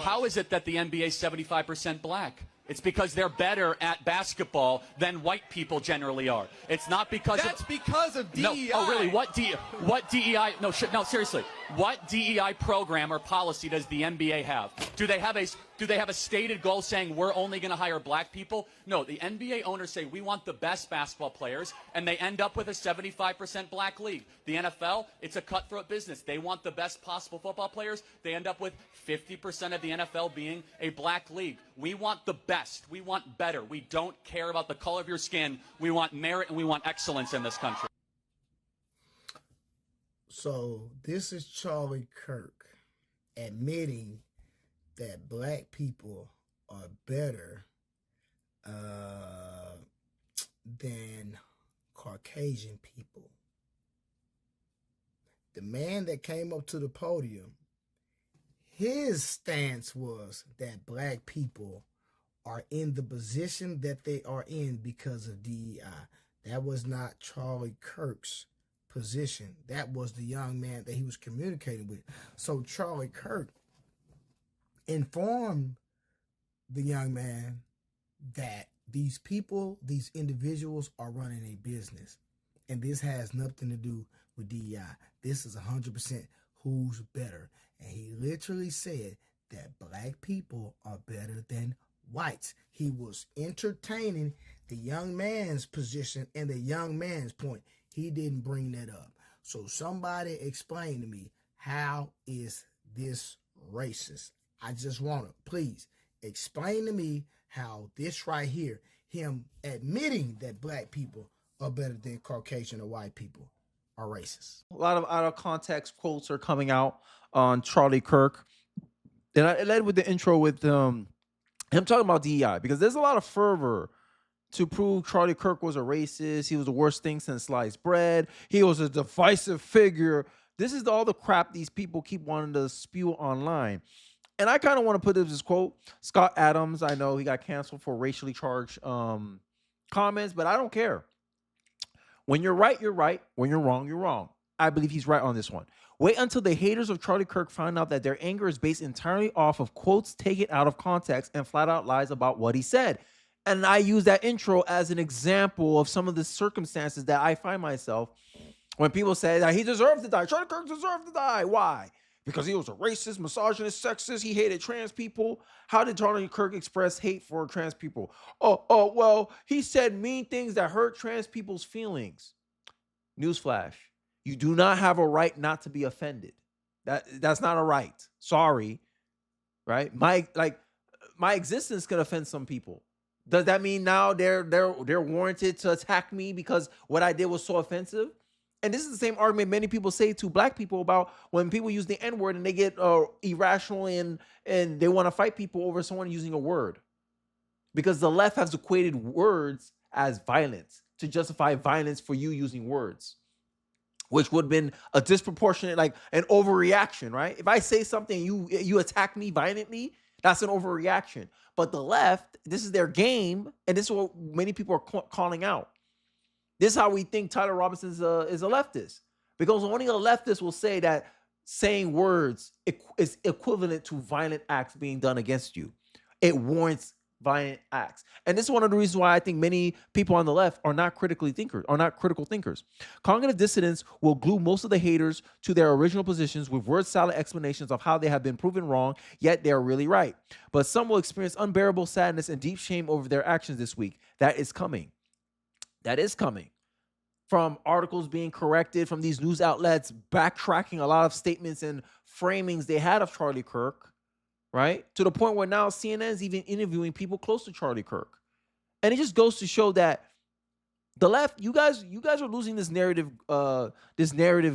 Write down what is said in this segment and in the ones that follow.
how is it that the NBA is 75% black? It's because they're better at basketball than white people generally are. It's not because because of DEI. No, oh, really? What DEI? No, seriously. What DEI program or policy does the NBA have? Do they have a stated goal saying we're only going to hire black people? No, the NBA owners say we want the best basketball players, and they end up with a 75% black league. The NFL, it's a cutthroat business. They want the best possible football players. They end up with 50% of the NFL being a black league. We want the best. We want better. We don't care about the color of your skin. We want merit and we want excellence in this country. So this is Charlie Kirk admitting that black people are better than Caucasian people. The man that came up to the podium, his stance was that black people are in the position that they are in because of DEI. That was not Charlie Kirk's position. That was the young man that he was communicating with. So Charlie Kirk informed the young man that these people, these individuals are running a business. And this has nothing to do with DEI. This is 100% who's better. And he literally said that black people are better than whites. He was entertaining the young man's position and the young man's point. He didn't bring that up. So somebody explain to me, how is this racist? I just want to, please, explain to me how this right here, him admitting that black people are better than Caucasian or white people, are racist. A lot of out of context quotes are coming out on Charlie Kirk. And I led with the intro with him talking about DEI, because there's a lot of fervor to prove Charlie Kirk was a racist. He was the worst thing since sliced bread. He was a divisive figure. This is all the crap these people keep wanting to spew online. And I kind of want to put this quote. Scott Adams, I know he got canceled for racially charged comments, but I don't care. When you're right, you're right. When you're wrong, you're wrong. I believe he's right on this one. Wait until the haters of Charlie Kirk find out that their anger is based entirely off of quotes taken out of context and flat out lies about what he said. And I use that intro as an example of some of the circumstances that I find myself when people say that he deserved to die. Charlie Kirk deserved to die. Why? Because he was a racist, misogynist, sexist. He hated trans people. How did Charlie Kirk express hate for trans people? Well, he said mean things that hurt trans people's feelings. Newsflash. You do not have a right not to be offended. That's not a right. Sorry. Right? My existence can offend some people. Does that mean now they're warranted to attack me because what I did was so offensive? And this is the same argument many people say to black people about when people use the N-word and they get irrational and they want to fight people over someone using a word. Because the left has equated words as violence to justify violence for you using words, which would have been a disproportionate, like an overreaction, right? If I say something and you attack me violently, that's an overreaction. But the left, this is their game, and this is what many people are calling out. This is how we think Tyler Robinson is a leftist. Because only a leftist will say that saying words is equivalent to violent acts being done against you. It warrants violent acts. And this is one of the reasons why I think many people on the left are not critical thinkers. Cognitive dissonance will glue most of the haters to their original positions with word salad explanations of how they have been proven wrong, yet they are really right. But some will experience unbearable sadness and deep shame over their actions this week. That is coming. From articles being corrected, from these news outlets backtracking a lot of statements and framings they had of Charlie Kirk, right? To the point where now CNN is even interviewing people close to Charlie Kirk. And it just goes to show that the left, you guys are losing this narrative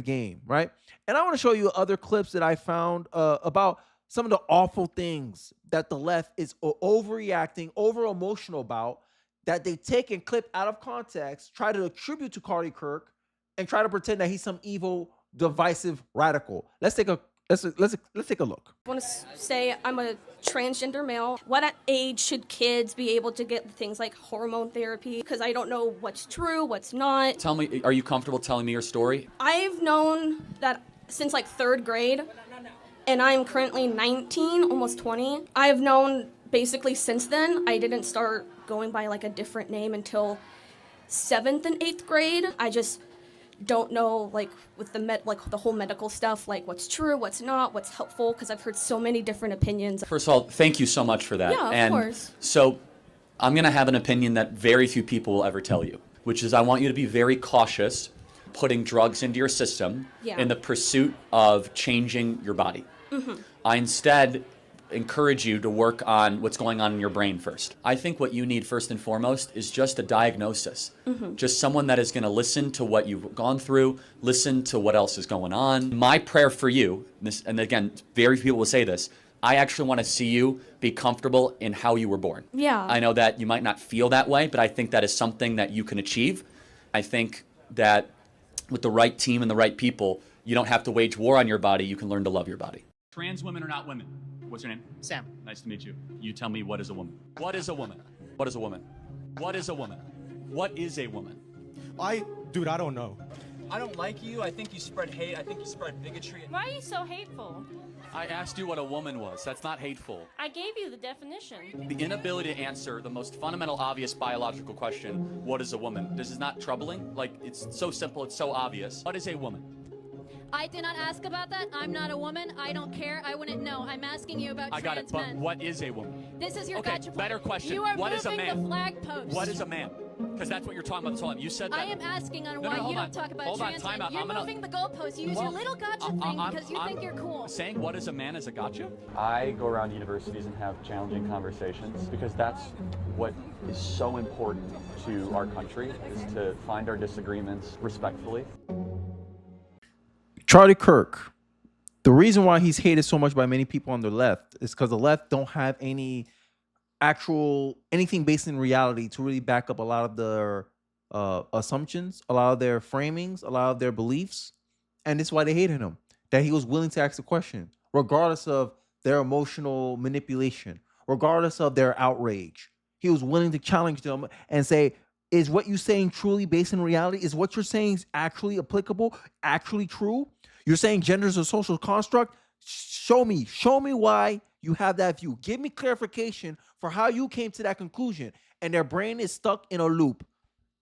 game, right? And I want to show you other clips that I found about some of the awful things that the left is overreacting, over emotional about, that they take and clip out of context, try to attribute to Charlie Kirk, and try to pretend that he's some evil, divisive radical. Let's take a look. I want to say I'm a transgender male. What age should kids be able to get things like hormone therapy? Because I don't know what's true, what's not. Tell me, are you comfortable telling me your story? I've known that since like 3rd grade. and I'm currently 19, almost 20. I've known basically since then. I didn't start going by like a different name until 7th and 8th grade. I just don't know, like, with the whole medical stuff, like what's true, what's not, what's helpful, because I've heard so many different opinions. First of all, thank you so much for that. Yeah, of course. So I'm going to have an opinion that very few people will ever tell you, which is I want you to be very cautious putting drugs into your system in the pursuit of changing your body. I instead encourage you to work on what's going on in your brain first. I think what you need first and foremost is just a diagnosis. Just someone that is going to listen to what you've gone through, listen to what else is going on. My prayer for you, and again, very few people will say this, I actually want to see you be comfortable in how you were born. Yeah. I know that you might not feel that way, but I think that is something that you can achieve. I think that with the right team and the right people, you don't have to wage war on your body, you can learn to love your body. Trans women are not women. What's your name? Sam. Nice to meet you. You tell me, what is a woman? What is a woman? What is a woman? What is a woman? What is a woman? Dude, I don't know. I don't like you. I think you spread hate. I think you spread bigotry. Why are you so hateful? I asked you what a woman was. That's not hateful. I gave you the definition. The inability to answer the most fundamental, obvious biological question, what is a woman? This is not troubling. Like, it's so simple. It's so obvious. What is a woman? I did not ask about that. I'm not a woman. I don't care. I wouldn't know. I'm asking you about I got trans it, but men. what is a woman? This is your Okay, gotcha point. better question. You are What is a moving man? the flag post. What is a man? Because that's what you're talking about this whole time. You said that. I am asking on No, why hold you on. don't talk about Hold on, trans time men. out. You're I'm gonna- moving the goalposts. You use Well, your little gotcha thing because you think you're cool. Saying what is a man is a gotcha? I go around universities and have challenging conversations because that's what is so important to our country, is to find our disagreements respectfully. Charlie Kirk. The reason why he's hated so much by many people on the left is because the left don't have any anything based in reality to really back up a lot of their assumptions, a lot of their framings, a lot of their beliefs. And this is why they hated him, that he was willing to ask the question, regardless of their emotional manipulation, regardless of their outrage. He was willing to challenge them and say, is what you're saying truly based in reality? Is what you're saying actually applicable, actually true? You're saying gender is a social construct? Show me why you have that view. Give me clarification for how you came to that conclusion. And their brain is stuck in a loop.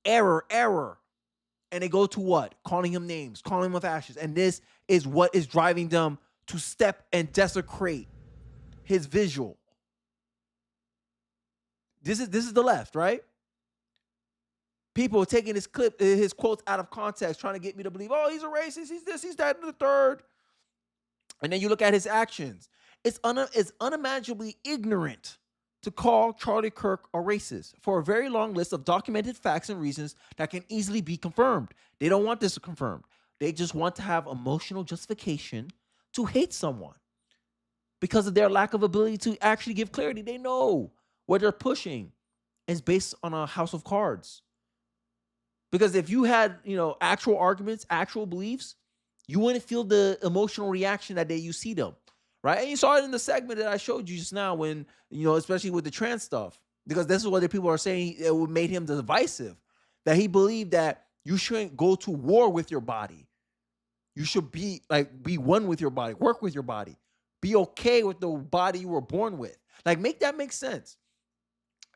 Error. And they go to what? Calling him names, calling him with ashes. And this is what is driving them to step and desecrate his visual. This is the left, right? People are taking his quotes out of context, trying to get me to believe, oh, he's a racist, he's this, he's that, and the third. And then you look at his actions. It's unimaginably ignorant to call Charlie Kirk a racist for a very long list of documented facts and reasons that can easily be confirmed. They don't want this confirmed. They just want to have emotional justification to hate someone because of their lack of ability to actually give clarity. They know what they're pushing is based on a house of cards. Because if you had, actual arguments, actual beliefs, you wouldn't feel the emotional reaction that day you see them, right? And you saw it in the segment that I showed you just now when, especially with the trans stuff, because this is what the people are saying it made him divisive, that he believed that you shouldn't go to war with your body. You should be one with your body, work with your body, be okay with the body you were born with. Like, make that make sense.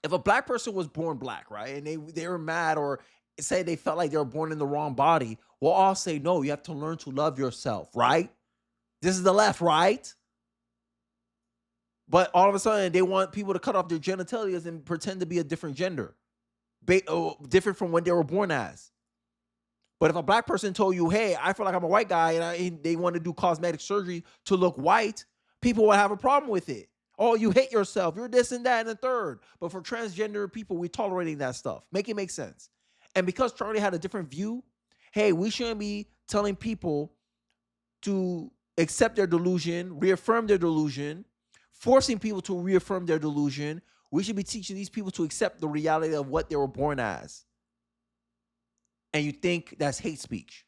If a black person was born black, right, and they were mad or say they felt like they were born in the wrong body, we'll all say, no, you have to learn to love yourself, right? This is the left, right? But all of a sudden, they want people to cut off their genitalias and pretend to be a different gender, different from what they were born as. But if a black person told you, hey, I feel like I'm a white guy, and they want to do cosmetic surgery to look white, people would have a problem with it. Oh, you hate yourself. You're this and that and the third. But for transgender people, we're tolerating that stuff. Make it make sense. And because Charlie had a different view, hey, we shouldn't be telling people to accept their delusion, reaffirm their delusion, forcing people to reaffirm their delusion. We should be teaching these people to accept the reality of what they were born as. And you think that's hate speech,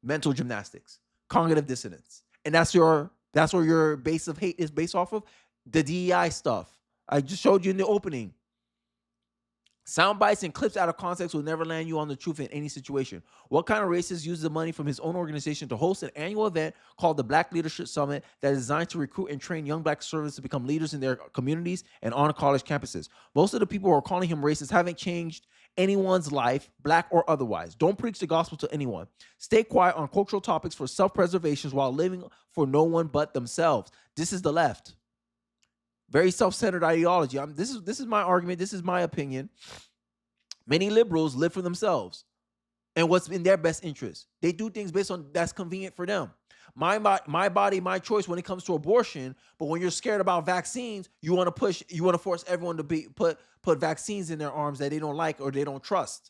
mental gymnastics, cognitive dissonance. And that's where your base of hate is based off of. The DEI stuff I just showed you in the opening. Sound bites and clips out of context will never land you on the truth in any situation. What kind of racist uses the money from his own organization to host an annual event called the Black Leadership Summit that is designed to recruit and train young black conservatives to become leaders in their communities and on college campuses? Most of the people who are calling him racist haven't changed anyone's life, black or otherwise. Don't preach the gospel to anyone. Stay quiet on cultural topics for self-preservation while living for no one but themselves. This is the left. Very self-centered ideology. This is my argument. This is my opinion. Many liberals live for themselves and what's in their best interest. They do things based on that's convenient for them. My body, my choice when it comes to abortion. But when you're scared about vaccines, you want to force everyone to put vaccines in their arms that they don't like or they don't trust.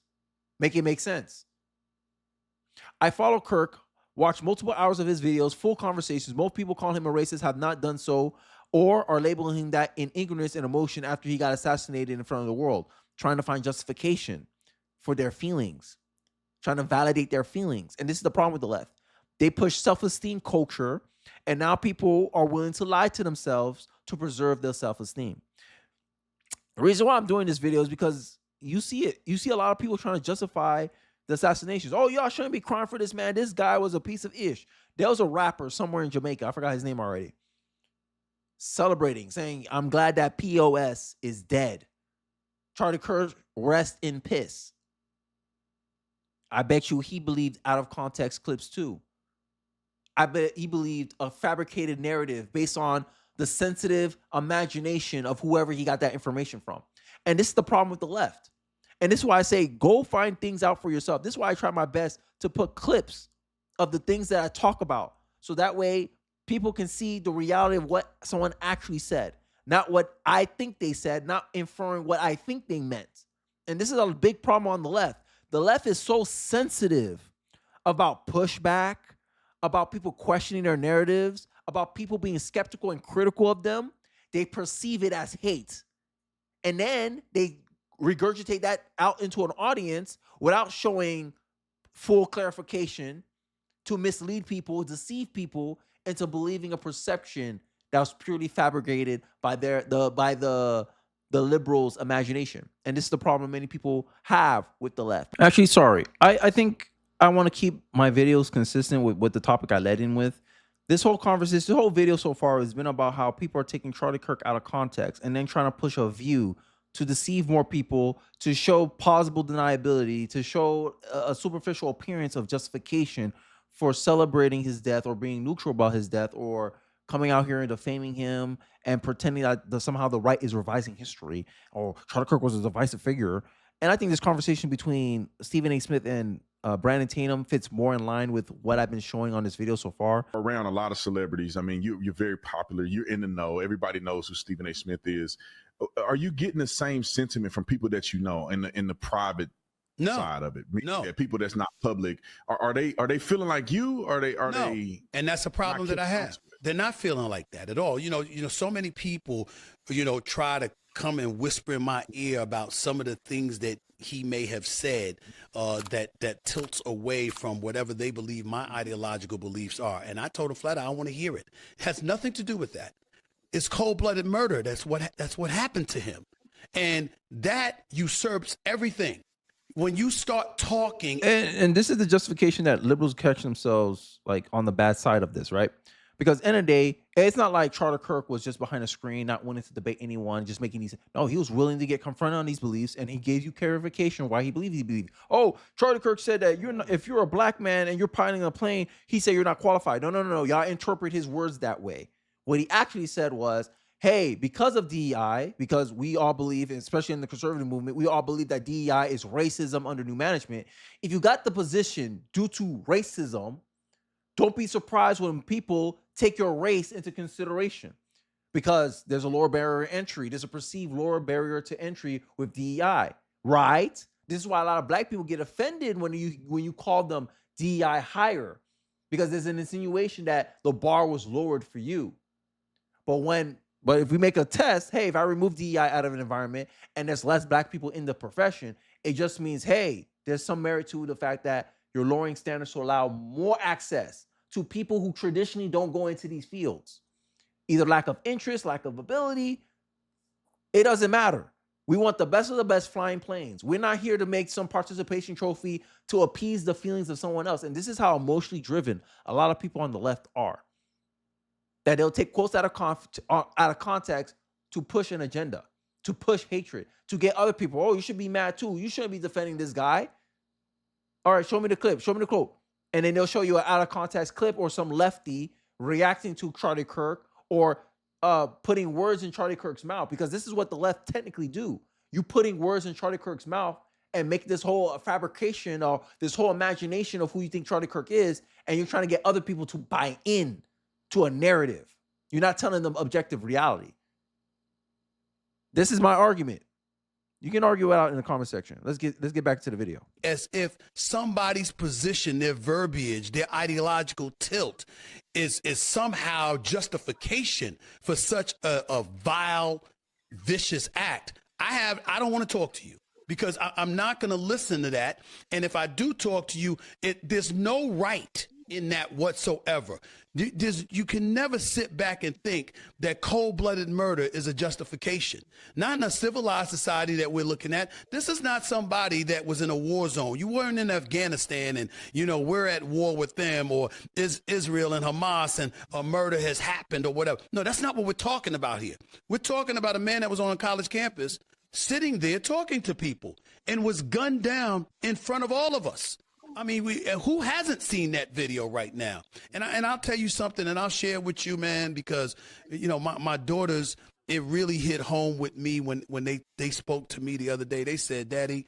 Make it make sense. I follow Kirk, watch multiple hours of his videos, full conversations. Most people call him a racist, have not done so, or are labeling him that in ignorance and emotion after he got assassinated in front of the world, trying to find justification for their feelings, trying to validate their feelings. And this is the problem with the left. They push self-esteem culture, and now people are willing to lie to themselves to preserve their self-esteem. The reason why I'm doing this video is because you see it. You see a lot of people trying to justify the assassinations. Oh, y'all shouldn't be crying for this man. This guy was a piece of ish. There was a rapper somewhere in Jamaica. I forgot his name already. Celebrating, saying, I'm glad that POS is dead. Charlie Kirk, rest in piss. I bet you he believed out of context clips too. I bet he believed a fabricated narrative based on the sensitive imagination of whoever he got that information from. And this is the problem with the left. And this is why I say, go find things out for yourself. This is why I try my best to put clips of the things that I talk about. So that way people can see the reality of what someone actually said. Not what I think they said, not inferring what I think they meant. And this is a big problem on the left. The left is so sensitive about pushback, about people questioning their narratives, about people being skeptical and critical of them. They perceive it as hate. And then they regurgitate that out into an audience without showing full clarification to mislead people, deceive people into believing a perception that was purely fabricated by the liberals' imagination. And this is the problem many people have with the left. Actually, sorry. I think I want to keep my videos consistent with the topic I led in with. This whole conversation, this whole video so far has been about how people are taking Charlie Kirk out of context and then trying to push a view to deceive more people, to show plausible deniability, to show a superficial appearance of justification for celebrating his death or being neutral about his death or coming out here and defaming him and pretending that somehow the right is revising history or Charlie Kirk was a divisive figure. And I think this conversation between Stephen A. Smith and Brandon Tatum fits more in line with what I've been showing on this video so far. Around a lot of celebrities. I mean, you're very popular. You're in the know. Everybody knows who Stephen A. Smith is. Are you getting the same sentiment from people that you know in the private side of it? No. Yeah, people that's not public. Are they feeling like you? Are they? And that's a problem that I have. They're not feeling like that at all. You know, so many people, try to come and whisper in my ear about some of the things that he may have said that tilts away from whatever they believe my ideological beliefs are. And I told him flat out, I don't want to hear it. It has nothing to do with that. It's cold-blooded murder. That's what happened to him. And that usurps everything. When you start talking. And this is the justification that liberals catch themselves like on the bad side of this, right? Because end of the day, it's not like Charlie Kirk was just behind a screen, not wanting to debate anyone, just making these. No, he was willing to get confronted on these beliefs, and he gave you clarification why he believed. Oh, Charlie Kirk said that if you're a black man and you're piloting a plane, he said you're not qualified. No. Y'all interpret his words that way. What he actually said was, hey, because of DEI, because we all believe, especially in the conservative movement, we all believe that DEI is racism under new management. If you got the position due to racism, don't be surprised when people take your race into consideration because there's a lower barrier to entry. There's a perceived lower barrier to entry with DEI, right? This is why a lot of black people get offended when you call them DEI higher because there's an insinuation that the bar was lowered for you. But if we make a test, hey, if I remove DEI out of an environment and there's less black people in the profession, it just means, hey, there's some merit to the fact that you're lowering standards to allow more access to people who traditionally don't go into these fields. Either lack of interest, lack of ability, it doesn't matter. We want the best of the best flying planes. We're not here to make some participation trophy to appease the feelings of someone else. And this is how emotionally driven a lot of people on the left are. That they'll take quotes out of context to push an agenda, to push hatred, to get other people, oh, you should be mad too. You shouldn't be defending this guy. All right, show me the clip. Show me the quote. And then they'll show you an out of context clip or some lefty reacting to Charlie Kirk or putting words in Charlie Kirk's mouth, because this is what the left technically do. You putting words in Charlie Kirk's mouth and make this whole fabrication or this whole imagination of who you think Charlie Kirk is, and you're trying to get other people to buy in to a narrative. You're not telling them objective reality. This is my argument. You can argue it out in the comment section. Let's get back to the video. As if somebody's position, their verbiage, their ideological tilt is somehow justification for such a vile, vicious act. I don't want to talk to you because I'm not going to listen to that. And if I do talk to you, there's no right in that whatsoever. You can never sit back and think that cold-blooded murder is a justification. Not in a civilized society that we're looking at. This is not somebody that was in a war zone. You weren't in Afghanistan and, we're at war with them, or is Israel and Hamas and a murder has happened or whatever. No, that's not what we're talking about here. We're talking about a man that was on a college campus sitting there talking to people and was gunned down in front of all of us. I mean, who hasn't seen that video right now? And I'll tell you something, and I'll share with you, man, because, my daughters, it really hit home with me when they spoke to me the other day. They said, Daddy,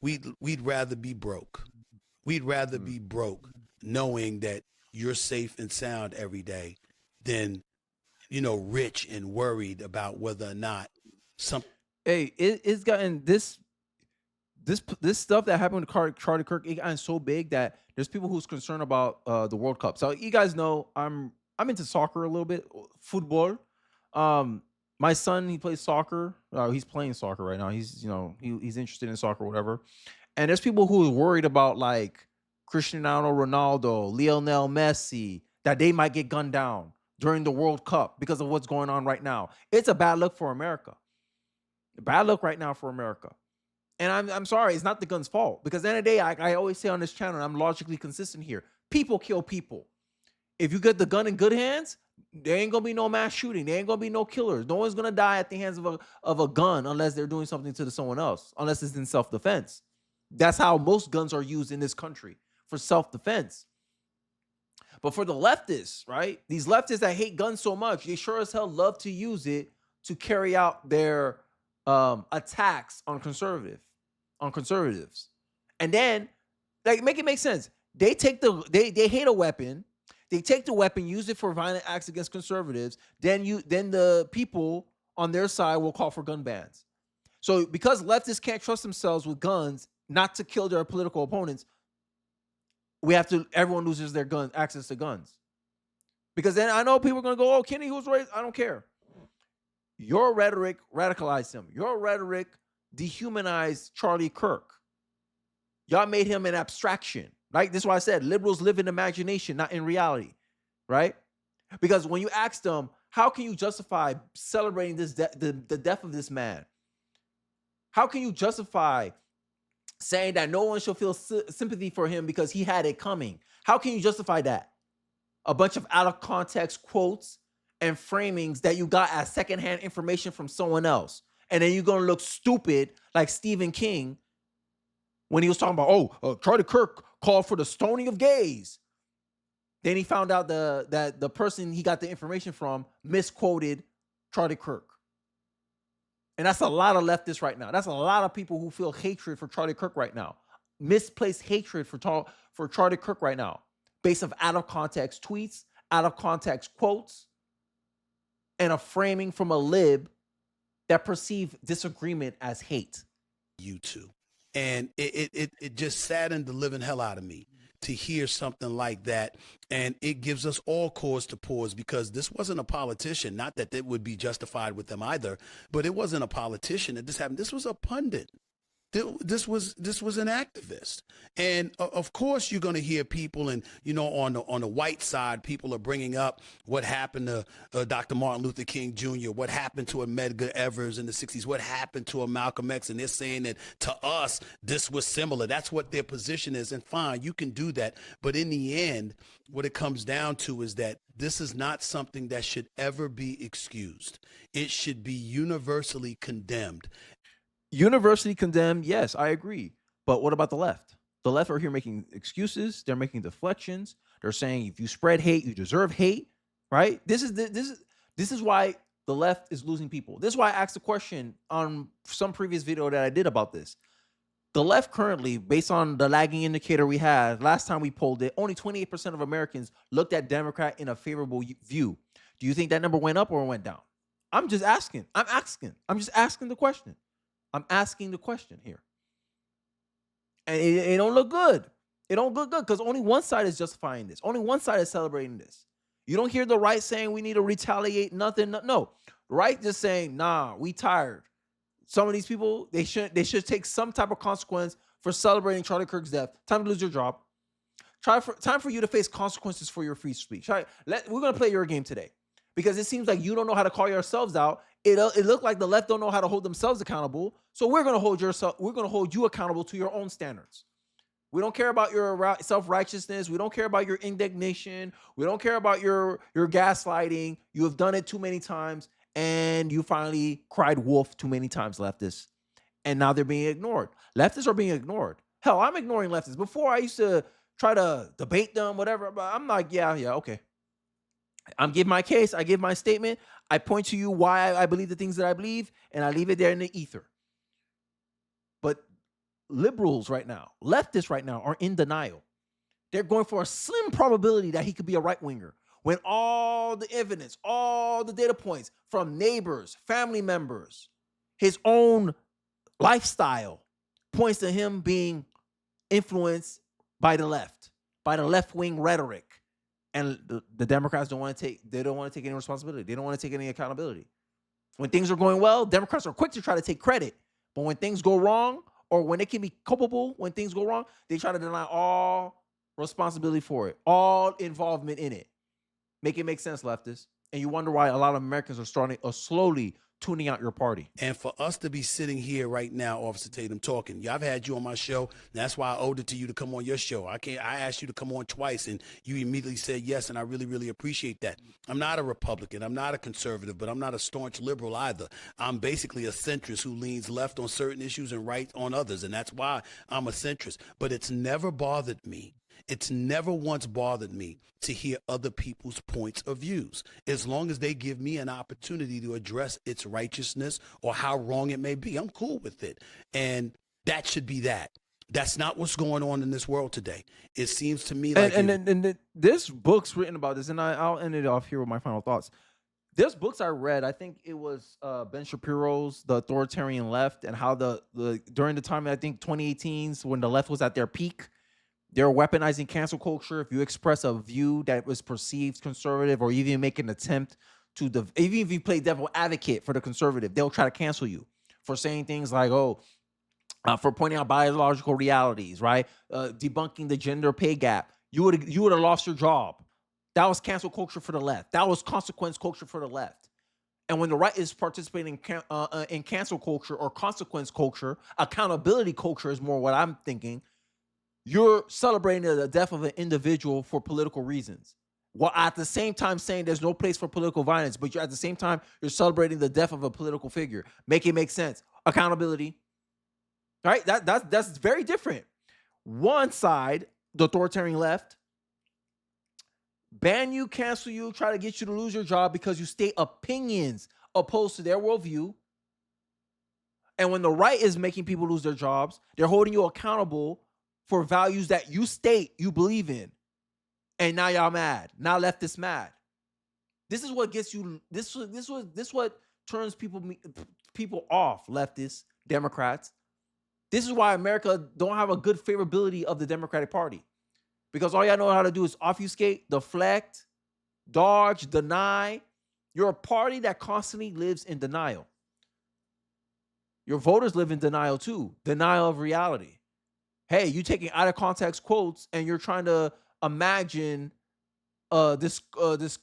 we'd rather be broke. We'd rather be broke knowing that you're safe and sound every day than, rich and worried about whether or not some. Hey, it's gotten this stuff that happened with Charlie Kirk, it got so big that there's people who's concerned about the World Cup. So you guys know I'm into soccer a little bit, football. My son, he plays soccer. He's playing soccer right now. He's he's interested in soccer, or whatever. And there's people who are worried about like Cristiano Ronaldo, Lionel Messi, that they might get gunned down during the World Cup because of what's going on right now. It's a bad look for America. Bad look right now for America. And I'm sorry, it's not the gun's fault. Because at the end of the day, I always say on this channel, and I'm logically consistent here, people kill people. If you get the gun in good hands, there ain't going to be no mass shooting. There ain't going to be no killers. No one's going to die at the hands of a gun unless they're doing something to someone else, unless it's in self-defense. That's how most guns are used in this country, for self-defense. But for the leftists, right, these leftists that hate guns so much, they sure as hell love to use it to carry out their attacks on conservatives. And then, like, make it make sense. They take they hate a weapon. They take the weapon, use it for violent acts against conservatives. Then the people on their side will call for gun bans. So because leftists can't trust themselves with guns not to kill their political opponents, everyone loses their access to guns. Because then I know people are going to go, oh, Kenny, who's raised? I don't care. Your rhetoric radicalized him. Your rhetoric dehumanized Charlie Kirk. Y'all made him an abstraction, right? This is why I said liberals live in imagination, not in reality, right? Because when you ask them, how can you justify celebrating this the death of this man? How can you justify saying that no one should feel sympathy for him because he had it coming? How can you justify that? A bunch of out of context quotes and framings that you got as secondhand information from someone else. And then you're going to look stupid like Stephen King when he was talking about, Charlie Kirk called for the stoning of gays. Then he found out that the person he got the information from misquoted Charlie Kirk. And that's a lot of leftists right now. That's a lot of people who feel hatred for Charlie Kirk right now. Misplaced hatred for Charlie Kirk right now. Based on out of context tweets, out of context quotes, and a framing from a lib that perceive disagreement as hate. You too. And it just saddened the living hell out of me to hear something like that. And it gives us all cause to pause, because this wasn't a politician. Not that it would be justified with them either, but it wasn't a politician that this happened. This was a pundit. this was an activist. And of course, you're going to hear people, and on the white side, people are bringing up what happened to Dr. Martin Luther King Jr., what happened to a Medgar Evers in the 60s, what happened to a Malcolm X, and they're saying that to us this was similar. That's what their position is, and fine, you can do that. But in the end, what it comes down to is that this is not something that should ever be excused. It should be universally condemned. Universally condemned, yes, I agree. But what about the left? The left are here making excuses. They're making deflections. They're saying if you spread hate, you deserve hate, right? This is why the left is losing people. This is why I asked the question on some previous video that I did about this. The left currently, based on the lagging indicator we had, last time we polled it, only 28% of Americans looked at Democrat in a favorable view. Do you think that number went up or went down? I'm just asking. I'm just asking the question. I'm asking the question here. And it don't look good. It don't look good because only one side is justifying this. Only one side is celebrating this. You don't hear the right saying we need to retaliate, nothing. No. The right just saying, nah, we tired. Some of these people, they should take some type of consequence for celebrating Charlie Kirk's death. Time to lose your job. Time for you to face consequences for your free speech. We're going to play your game today because it seems like you don't know how to call yourselves out. It looked like the left don't know how to hold themselves accountable. So we're going to hold you accountable to your own standards. We don't care about your self-righteousness. We don't care about your indignation. We don't care about your gaslighting. You have done it too many times, and you finally cried wolf too many times, leftists. And now they're being ignored. Leftists are being ignored. Hell, I'm ignoring leftists. Before I used to try to debate them, whatever, but I'm like, yeah, okay. I'm giving my case. I give my statement. I point to you why I believe the things that I believe, and I leave it there in the ether. But liberals right now, leftists right now are in denial. They're going for a slim probability that he could be a right-winger when all the evidence, all the data points from neighbors, family members, his own lifestyle points to him being influenced by the left-wing rhetoric. And the Democrats don't want to take any responsibility. They don't want to take any accountability. When things are going well, Democrats are quick to try to take credit. But when things go wrong, or when they can be culpable when things go wrong, they try to deny all responsibility for it, all involvement in it. Make it make sense, leftists. And you wonder why a lot of Americans are slowly tuning out your party. And for us to be sitting here right now, Officer Tatum, talking, I've had you on my show. That's why I owed it to you to come on your show. I asked you to come on twice, and you immediately said yes, and I really, really appreciate that. I'm not a Republican. I'm not a conservative, but I'm not a staunch liberal either. I'm basically a centrist who leans left on certain issues and right on others, and that's why I'm a centrist. But it's never bothered me. It's never once bothered me to hear other people's points of views, as long as they give me an opportunity to address its righteousness or how wrong it may be. I'm cool with it. And that should be that. That's not what's going on in this world today. It seems to me like... And this book's written about this, and I'll end it off here with my final thoughts. There's books I read. I think it was Ben Shapiro's The Authoritarian Left, and how during the time, I think 2018s, when the left was at their peak, they're weaponizing cancel culture. If you express a view that was perceived conservative, or even make an attempt to, even if you play devil advocate for the conservative, they'll try to cancel you for saying things like, for pointing out biological realities, right? Debunking the gender pay gap. You would have lost your job. That was cancel culture for the left. That was consequence culture for the left. And when the right is participating in cancel culture or consequence culture, accountability culture is more what I'm thinking. You're celebrating the death of an individual for political reasons, while at the same time saying there's no place for political violence, but at the same time, you're celebrating the death of a political figure. Make it make sense. Accountability. Right? That's very different. One side, the authoritarian left, ban you, cancel you, try to get you to lose your job because you state opinions opposed to their worldview. And when the right is making people lose their jobs, they're holding you accountable for values that you state you believe in. And now y'all mad. Now leftists mad. This is what gets you, this what turns people off, leftists, Democrats. This is why America don't have a good favorability of the Democratic Party. Because all y'all know how to do is obfuscate, deflect, dodge, deny. You're a party that constantly lives in denial. Your voters live in denial too. Denial of reality. Hey, you taking out of context quotes and you're trying to imagine this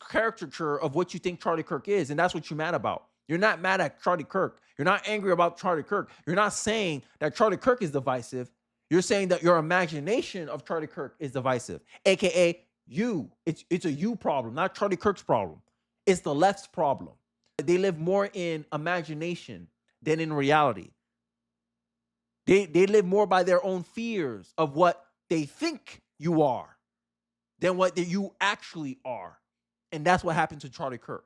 caricature of what you think Charlie Kirk is, and that's what you're mad about. You're not mad at Charlie Kirk. You're not angry about Charlie Kirk. You're not saying that Charlie Kirk is divisive. You're saying that your imagination of Charlie Kirk is divisive, aka you. It's a you problem, not Charlie Kirk's problem. It's the left's problem. They live more in imagination than in reality. They live more by their own fears of what they think you are than what you actually are. And that's what happened to Charlie Kirk.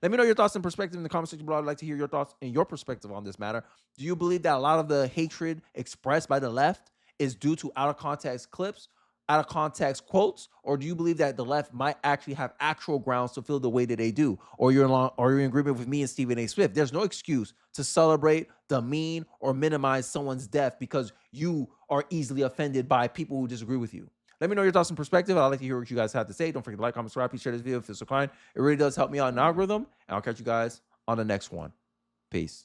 Let me know your thoughts and perspective in the comment section below. I'd like to hear your thoughts and your perspective on this matter. Do you believe that a lot of the hatred expressed by the left is due to out of context clips, out of context quotes, or do you believe that the left might actually have actual grounds to feel the way that they do? Or you're in agreement with me and Stephen A. Swift? There's no excuse to celebrate, demean, or minimize someone's death because you are easily offended by people who disagree with you. Let me know your thoughts and perspective. I'd like to hear what you guys have to say. Don't forget to like, comment, subscribe, please share this video if it's so kind. It really does help me out in the algorithm. And I'll catch you guys on the next one. Peace.